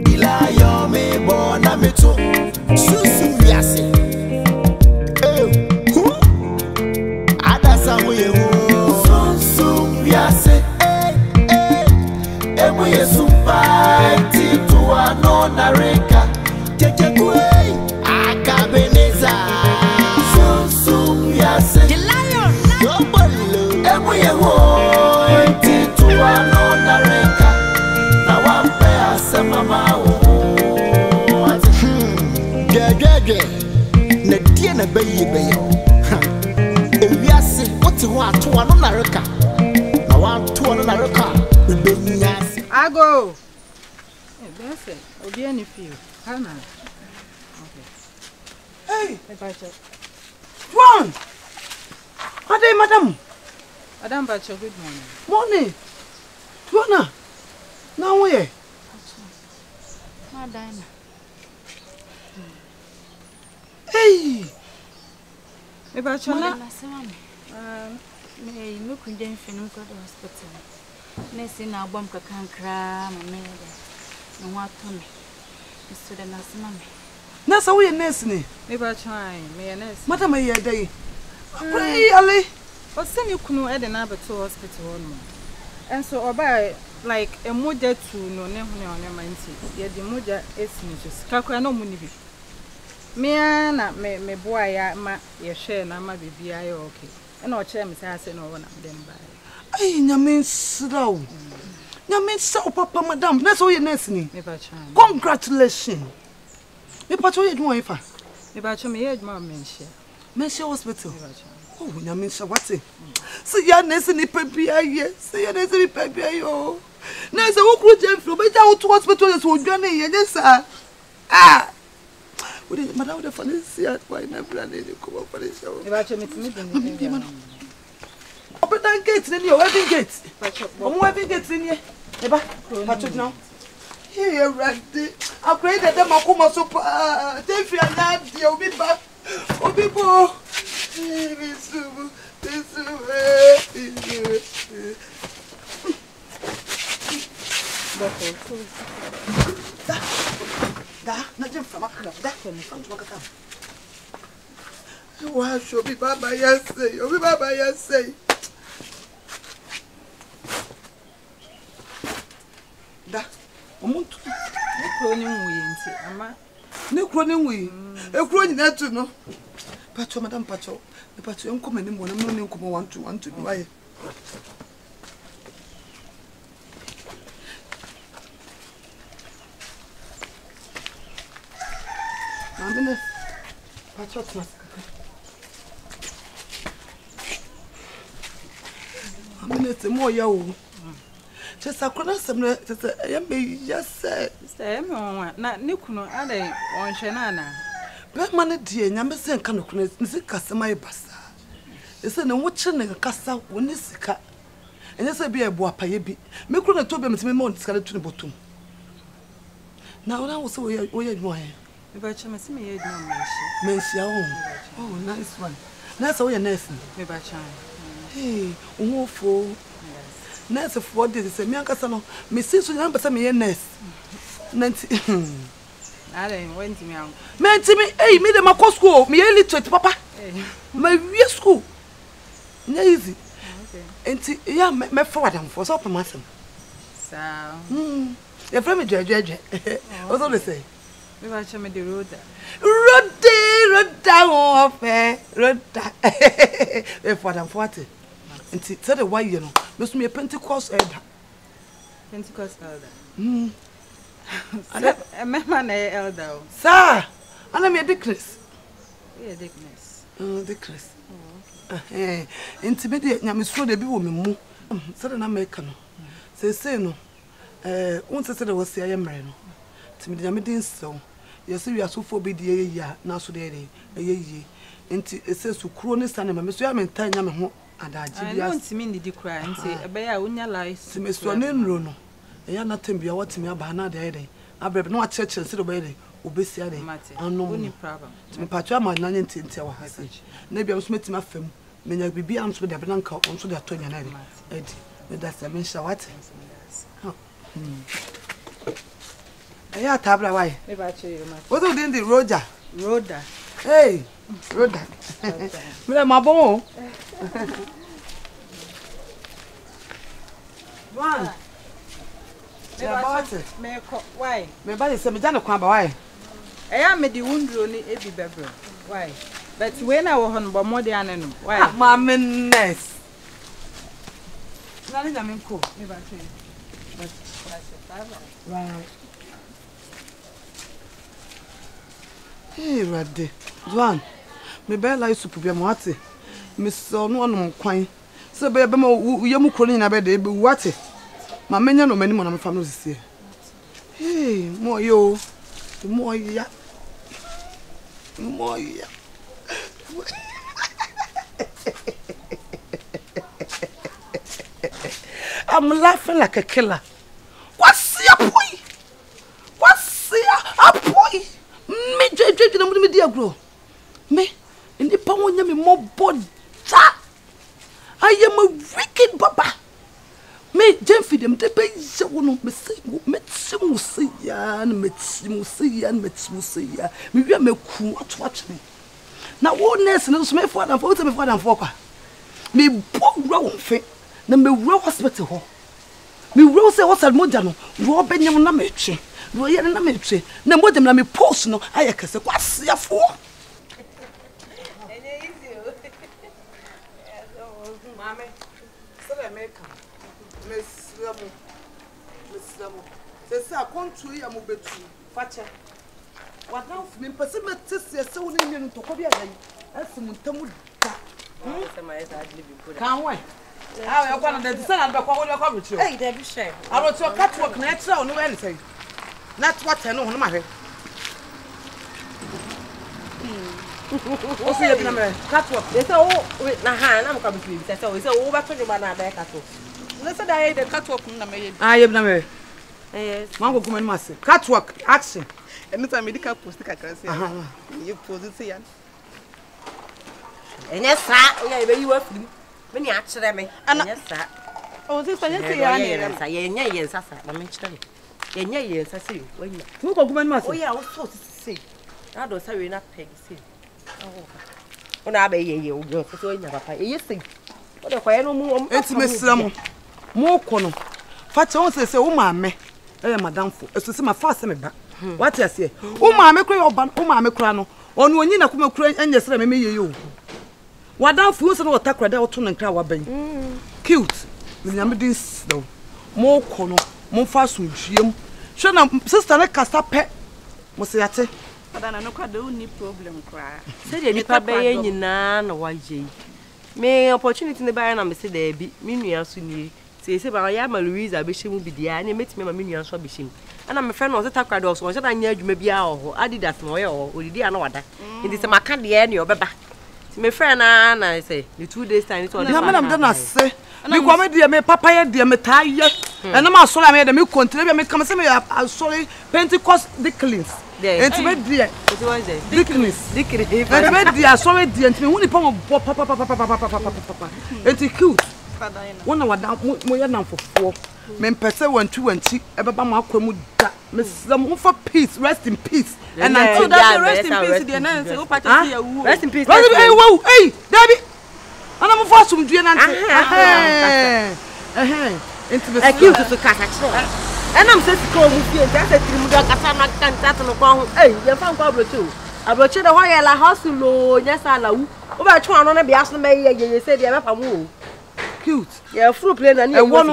Ilayo me bona me to Sumsum Wiase. Asamoah Sumsum Wiase. Emu yesupai tituwa no nareka. Kekekwe akabeneza. Sumsum Wiase. SOBOLO. Emu yewo tituwa no nareka. Na wampe Asamoah. Gege. Na die na bayi. Wiase, what you want to one on Nareka? I want to one on Nareka. I go. That's it. I'll be any few. Hannah. Okay. Hey, one. What day, madam? Madam Bacho, good morning. Morning. Tuana. Now where? Madam. Hey. About your me look in the hospital. Nursing our bump can cram and made it. No what to me. Mr. the nurse, mammy. That's how we are nursing. Maybe I try, may a nurse. Madam, a day. Pray, Ali. Or send you canoe at another to hospital. And so, or by like a mother to no name on your mind. Yet the mother is Mrs. Kakra no money. Me na me boy ya ma ye share na ma bibia ya okay e na o chere me say no na dem bai ai nyame sraw nyame saw papa madam na so ye nurse ni me ba chan congratulations me pa cho ye dwon ifa me ba cho me ye dwon menshia hospital me ba chan oh nyame sha what say ya nurse ni pabia ye say ya nurse ni pabia yo na say wo kru jemfro be ja wo to hospital so dwane ye nyesa ah madam the Felicia, why not planning to come up for the show? About your meeting, open that gate, then your wedding gate. I'm wedding gates in here. Eba, Patrick now. Here, Randy. I prayed that them Akuma super. They feel that you'll be back. Oh, people. Nothing from a club, that can come to Makam. Why should be Baba Yase? You'll be Baba Yase. That won't no croning we, a croning that to know. Pacho, Madame Pacho, the Pacho, come in the morning, come want to buy. I'm in the more yo. Just a corner, some just said, not Nukuno, are they on Shanana? Black money, dear, number send kind of customer bassa. It's an watching a cassa when this cat. And yes, I be a boy paybi. Make one told them to me more scarlet to the bottom. Now, I was so weird. About you, Miss me, oh, nice one. That's all your nursing. Hey, awful. Nurse of what did say, Miancasano, Miss Simpson, number some year nurse. Nancy, I didn't went to me. Man, to me, hey, me the Macos school, me illiterate, papa. My real school. Easy. And yeah, my father for so massam. So, your family, Judge, what's all they say? We watch me the road. Road down, road down. If what I'm 40. And tell the why you know, must be a Pentecost elder. Pentecost elder. A man elder. Sir, and I'm a dickness. Yeah, dickness. Dickness. Eh, intimidate Yamisro de Biwoman. Southern American. Say no. Once I said I was the American. Timidity so. You see, we are so forbid ye, now so day, a ye. And it says to Cronus and Miss Yaman Tanya home. And I don't mean the cry and say, a bear when you lie to Miss Rono. A young nothing be what me about another day. I have no church and sit away. Obesity, and no problem. To me, Patra, my nanny tinted our passage. Maybe I was meeting my film. May I be arms with the Blanca on to the 29. Eddie, that's a mention what? Aya tabla why? Me ba che you ma. What do the Roger? Roda. Hey, Roger. Me ma bon. One. Me ko why? Me ba se me jana kwa ba why? Eya me di wundro ni ebi bebro. Why? But when I was on bomode anenu. Why? Ma nurse. Na ni na me ko. Me ba che. Right. Hey, Radde. Juan, me be like soup be mo ate. Me so no onum kwan. So be ma yemu kroni na be de be wate. Ma menya no mani mo na me fam no sisi. Hey, mo yo. Mo ya. Mo ya. I'm laughing like a killer. What's your boy? What's your boy? Me jeje na me dia grow. Me ndi pa wonya me mo boda. I am a wicked baba. Me jemfi dem de be je wono me se ya. Me wi me ku watch me. Na woness no so me for dan for kwa. Me bo wura wonfe na me wura hospital ho. Me wura say hospital moja no wo benyam na me twe. Wo ye na me twe. Na moja na me post no aye kese kwase afo. Mame, so le make Mesramo. Se sa kontu ya mo betu. Fache. Wadan me pese me tese se woni mi no to ko bia dan. Asum ntamu da. Se ma esa adli bi ko da. Kan we. Ah, we kwa na de se na be kwa wo kwa retro. Hey, dey be share. Aro to catwalk na etra no we say. Na what no ho no ma hwe. O se na me catwalk. They say oh na ha na mo ka be fi. Say oh ba to juma na be catwalk. They say that the catwalk na me. Ah, ye na me. Yes. Mango kuma ma se. Catwalk action. Anytime medical post kakra say. You post say yan. Enya sa oya be yiwa firi me ni a kire me enya sa o se so say yan enya sa enya yen sa na me kire me enya yen sa say wanya Tu ko kuma ma se. oya o so say na do sa we na peg say o na be ye o go so enya papa e say o de kwa ye no mu enti mesram mo ko no fa che won se wo ma me madamfo eso se ma fa se me ba what you say wo ma me kura oba wo ma me kura no onu onyi na kuma kura enya sere me ye yo wadamfo wo se no otakura da oto no nkra wa ban cute me nyame din no mo ko no mo fa so dwiem hwe na sister na kasa pe mo se yate Adana no kwade uni problem kra. say de nipa be ye nyina na waje me opportunity ne ba na me se da bi me nua so ni se ba ya ma Louise abehim bi dia na metime ma me nua so abehim ana me friend no se takra do so na nya adwuma bia ho Adidas no ye ho odidi ana wada ndi se maka de ne obeba ti me friend na say the 2 days time it all na me na se me kwa me de me papa ye de me ta ye na ma so la me de me kontre bia me kam se me sorry Pentecost declines enti me de it was there declines enti me de sorry de enti me hu ni pa mo papa enti cute wona wada mo ye na fofo me mpese wanti ebeba mo akwamu da me sam for peace rest in peace and until that rest in peace the na say o pa che ya wu rest in peace hey wow hey Dabi ana mo fa sum due na nti enti me cute to kasa chiro and am say sika o mu fie nti asa tirimu da kasa na kanta to no kwa ho eh ye fa nkwa abroche de ho ye la hustle nya sala wu o ba twa no na bia so me ye say de me pa mu cute ye fruit play na ni e wo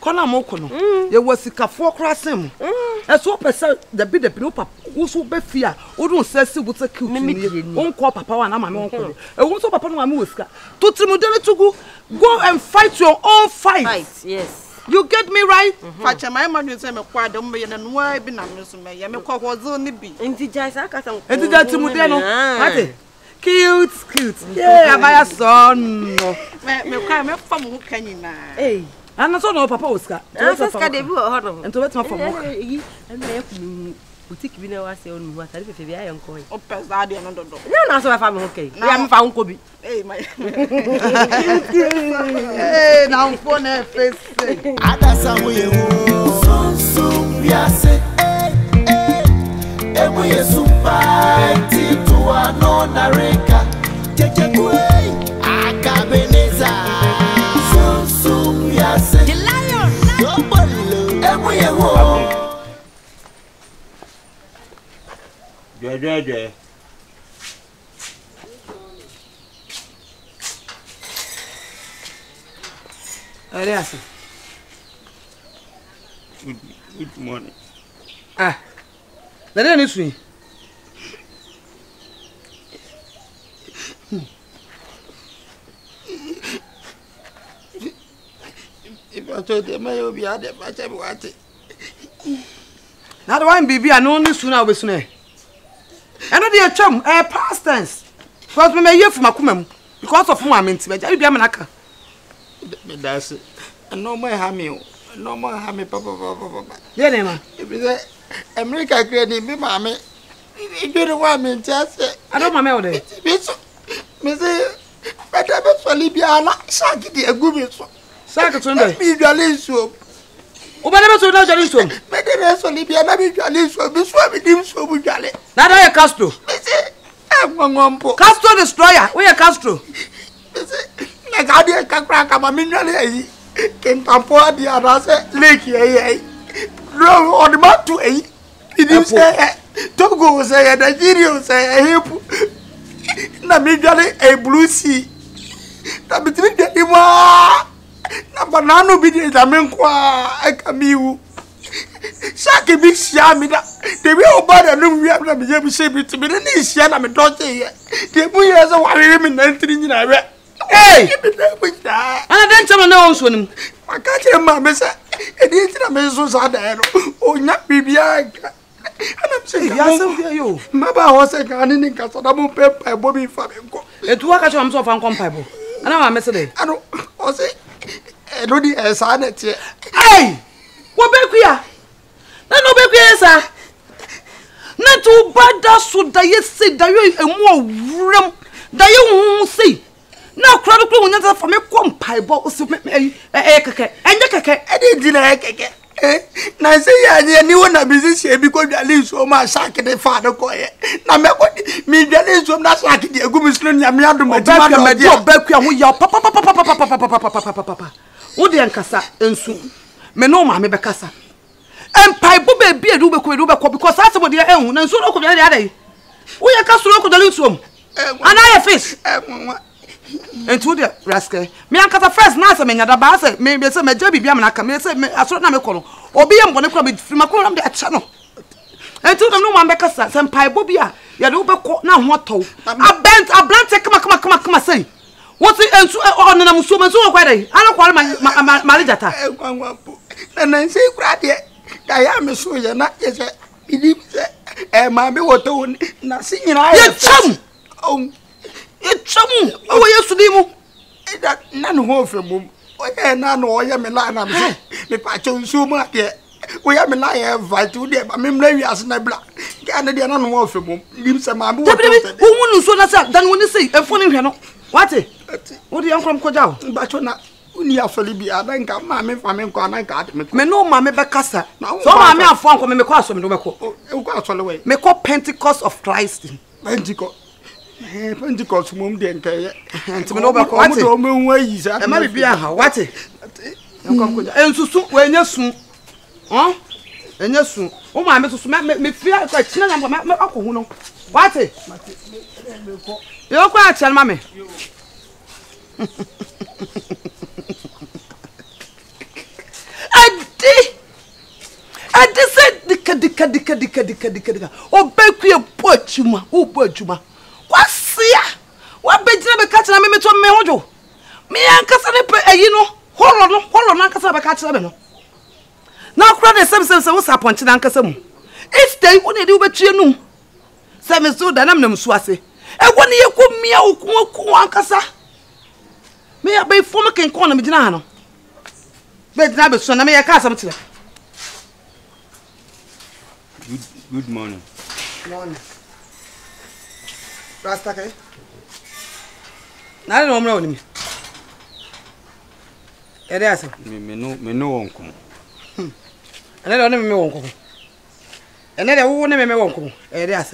kona mo kono ye wasikafo krasem eso pese da bi no papa wo so be fia wo don sesi wo ta cute ni won ko papa wa na mama won ko e wo so papa no mama wosika to trimudele tugu go and fight your own fight yes you get me right Facha my man say me kwa de me ye na noa bi na me so me ye me kwa hozo ni bi enti jaisa aka sam enti da trimudele no ate cute yeah abaya son me kwa me fa mo kanyina ana so no papa osika so ska de bi ho no ento betima for mo yi na ya ku boutique bi na wa se onu wa tare fefe bi ayen ko yi o pesa de no dodo na so fa me ho kai ya me fa nko bi my na unfo na face Asamoah Sumsum Wiase Joy. Ariasi. Good morning. Ah. Nana ni sui. If I told them I will be at the match, I want it. Now the one baby, I know only sooner or sooner. I know the chum, past tense. Because we may hear from a kumem because of whom I'm intimate. I'll be a manaka. That's it. And no more hammy, no more hammy, papa. Yeah, Nema. If it's America, granny, me, mammy. You don't want me just. I don't know my Miss, but I was for Libya, Saki, the agreement. Saka Sunday. Me, Jalisho. Whatever to know Jalisho. Make the rest of Libya, not be Jalisho, be swapping him so with Jali. Not I Castro. I'm one Castro destroyer. We are Castro. Like I did a crack of a million. Can Pampoa the other lake, no, on the map to a. Did you say Togo say Nigeria say a hip? Namigale a blue sea. That between the Ima. Banana be the Damenqua, a Camus. Saki big Siamida. They will buy a new yam and be able to say it to me. Then is Siana, my daughter. The boy has a while in entering in Iraq. Hey! I don't tell no one. I can't tell my message. It is a measure sad. Oh, not be behind. And I'm saying, you. Mama was a garden in Castle Pepper, Bobby Fabico. It work at himself uncomparable. And now I'm messing. I don't say. I don't need a son. Hey! What back here? No back here, sir. Not too bad. That's what they say. That you a more room that you won't see. Now, crowd will not for me come pie box of me and the cake. I didn't deny cake. Now say, I knew one of business because I live so much sack and father quiet. Now, me, the least from that sack, the goodness, my dear, back with your papa. Would the Ankasa and soon? Me no mammy Becassa. And pie bobby be a Ruba because that's what they own and so look the other day. We are cast to look at the loose room. And I have fish. And to the rascal, me and Cata first nice and at the bass, maybe some jabby Biamaka, may say, I saw Namicolo, or be one club with Frimacolam the channel. And to the no man Becassa, and pie bobia, Yaduba now what told. I bent a blunt, come, say. What's it? And so on and I'm so quite. I don't call my Marijata. And I say, I am a soldier, not as a believe that Mammy Water, nothing in I chum. Oh, it's chum. Oh, yes, to demo. That none more from whom. Oh, none or I am a lion. If I chose so much, we have a lion fight today, but I'm maybe as a black. Canada, none more from whom. Lives a man who wouldn't so that's up than when you say a funny. What? What do you come Kojo? But you're not. Only a Libya, I think I'm mammy for me. I got me. No, mammy Becassa. So I'm a phone from me. Cross from the way. Make up Pentecost of Christ. Pentecost, mum, then, and to me over what ways. I might be a what? And so soon, when you're soon. Huh? And you're soon. Oh, my Mrs. Me feel like my uncle. What? You're quite tell mammy. I said, Dicka. Oh, Becky, poor Juma. What's here? What bed never catch a minute on me, Ojo? Me and Cassandra, you know, hold on, Cassandra catch them. Now, crowd the substance was upon Chinakasam. It's day when they do but you know. Seven so that I'm no Swasi. And when you come me out, Cassa. Me a be former can call me Dinano. But now, son, I may a castle. Good morning. Morning. Rastake. I don't know me. It is me no uncle. And I don't know me uncle. And then I won't name me uncle. It is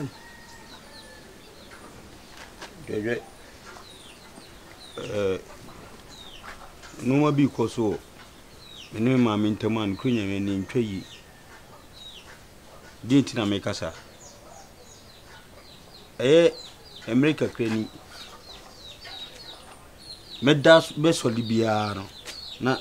no more because so mene ma me ntama an kunya me ni ntwayi dinti na me kasa America kreni medas be soli biara no na